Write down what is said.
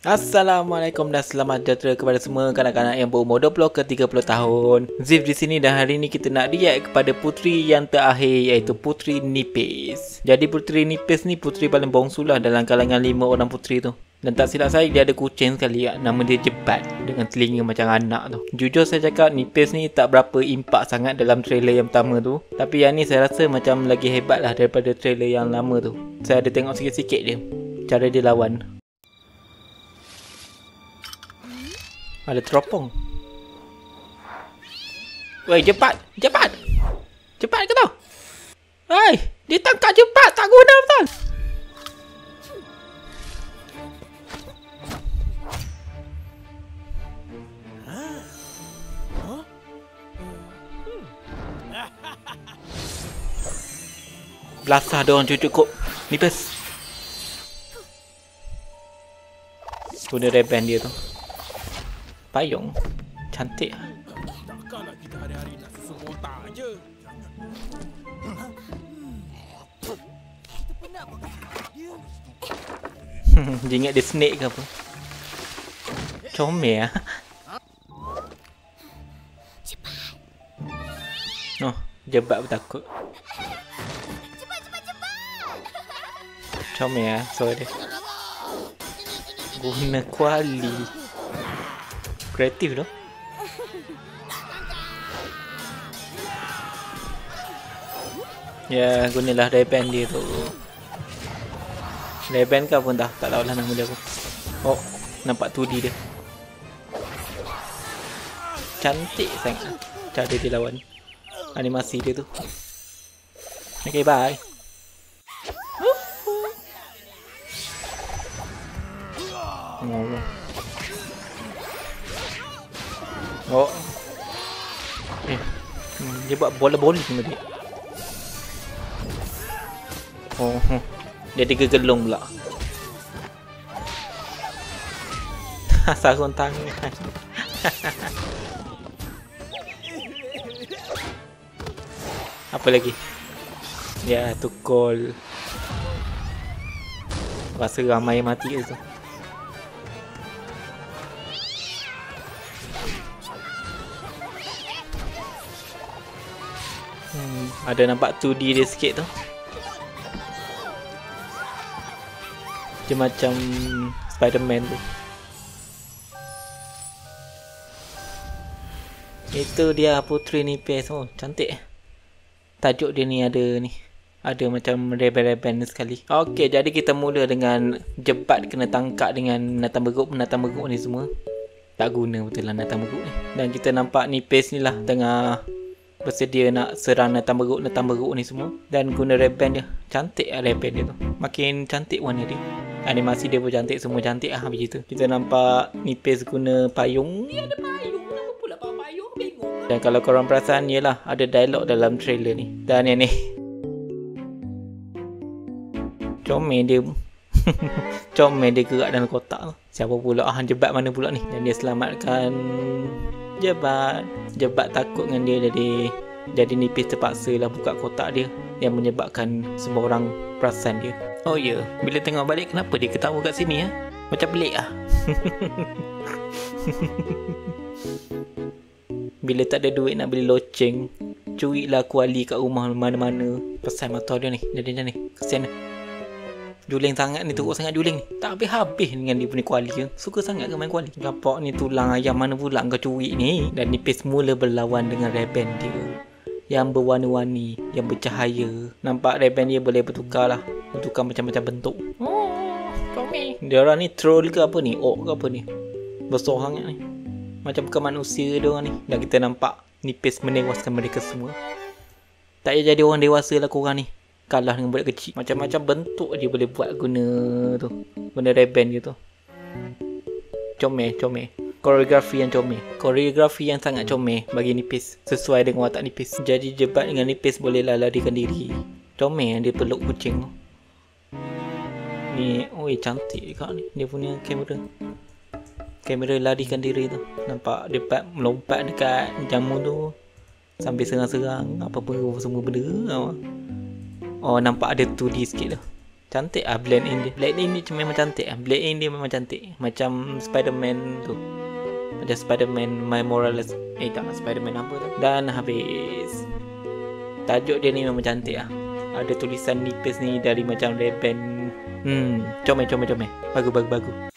Assalamualaikum dan selamat sejahtera kepada semua kanak-kanak yang berumur 20 ke 30 tahun. Zif di sini dan hari ini kita nak react kepada puteri yang terakhir iaitu Puteri Nipis. Jadi Puteri Nipis ni puteri paling bongsu lah dalam kalangan 5 orang puteri tu. Dan tak silap saya dia ada kucing sekali ya. Nama dia Jebat dengan telinga macam anak tu. Jujur saya cakap Nipis ni tak berapa impak sangat dalam trailer yang pertama tu. Tapi yang ni saya rasa macam lagi hebat lah daripada trailer yang lama tu. Saya ada tengok sikit-sikit dia. Cara dia lawan. Ada teropong. Woi, cepat! Cepat! Cepat ke tau? Hei! Dia tangkap cepat! Tak guna betul! Belasah dia orang cukup. Nipis. Guna reban dia tu. Payung. Cantik. Takkanlah kita hari-hari nak susun otak je. Kita penat pakai dia. Dia ingat dia snake ke apa? Comel lah. Oh, Jebat pun takut. Comel lah suara dia. Guna kuali. Kreatif tu. Ya, gunalah reban dia tu. Reban ke pun tak tahulah nama dia apa. Oh, nampak 2D dia. Cantik sangat cara dia lawan. Animasi dia tu. Okay, bye. Oh. Dia buat bola-bowling tadi. Oh. Dia 3 gelung pula. Sarung tangan. Apa lagi? Ya, tukul. Rasa ramai mati ke tu. Ada nampak 2D dia sikit tu. Dia macam Spiderman tu. Itu dia Puteri Nipis. Oh, cantik. Tajuk dia ni ada ni. Ada macam reban-reban sekali. Okey, jadi kita mula dengan Jebat kena tangkap dengan binatang beruk ni semua. Tak guna betul lah binatang beruk ni. Dan kita nampak Nipis ni lah tengah bersedia nak serang binatang beruk ni semua. Dan guna reban dia. Cantik lah reban dia tu. Makin cantik warna dia. Animasi dia pun cantik. Semua cantik lah begitu. Kita nampak Nipis guna payung. Ni ada payung. Kenapa pula pakai payung? Bingung. Dan kalau korang perasan, yelah ada dialog dalam trailer ni. Dan yang ni comel dia. Comel dia gerak dalam kotak tu. Siapa pula? Jebat mana pula ni? Dan dia selamatkan Jebat. Jebat takut dengan dia jadi Nipis terpaksa lah buka kotak dia yang menyebabkan semua orang perasan dia. Oh ya, bila tengok balik kenapa dia ketawa kat sini ya? Macam pelik lah. Bila tak ada duit nak beli loceng, curilah kuali kat rumah mana-mana. Pasal mata dia ni. Jadi macam ni. Kesian lah. Juling sangat ni, teruk sangat juling ni. Tak habis-habis dengan dia punya kuali ke. Suka sangat ke main kuali. Nampak ni tulang ayam mana pula kau curi ni. Dan Nipis mula berlawan dengan reban dia yang berwarna-warni, yang bercahaya. Nampak reban dia boleh bertukar lah. Bertukar macam-macam bentuk. Oh, comel. Dia orang ni troll ke apa ni? Orc ke apa ni? Besar sangat ni. Macam bukan manusia dia orang ni. Dan kita nampak Nipis menewaskan mereka semua. Tak payah jadi orang dewasa lah korang ni. Kalah dengan budak kecil. Macam-macam bentuk dia boleh buat guna tu. Guna reban dia tu. Comel. Koreografi yang comel. Koreografi yang sangat comel bagi Nipis. Sesuai dengan watak Nipis. Jadi Jebat dengan Nipis bolehlah larikan diri. Comel dia peluk kucing tu. Ni, oi cantik kak ni. Dia punya kamera. Kamera larikan diri tu. Nampak Jebat melompat dekat jamu tu. Sambil serang-serang. Apa-apa semua benda. Oh, nampak ada 2D sikit tu. Cantik lah blend in dia. Blend in dia memang cantik lah. Blend in dia memang cantik. Macam Spider-Man tu. Macam Spider-Man Miles Morales. Tak, Spider-Man apa tu. Dan habis. Tajuk dia ni memang cantik lah. Ada tulisan nipis ni dari macam red band. Comel. Bagus.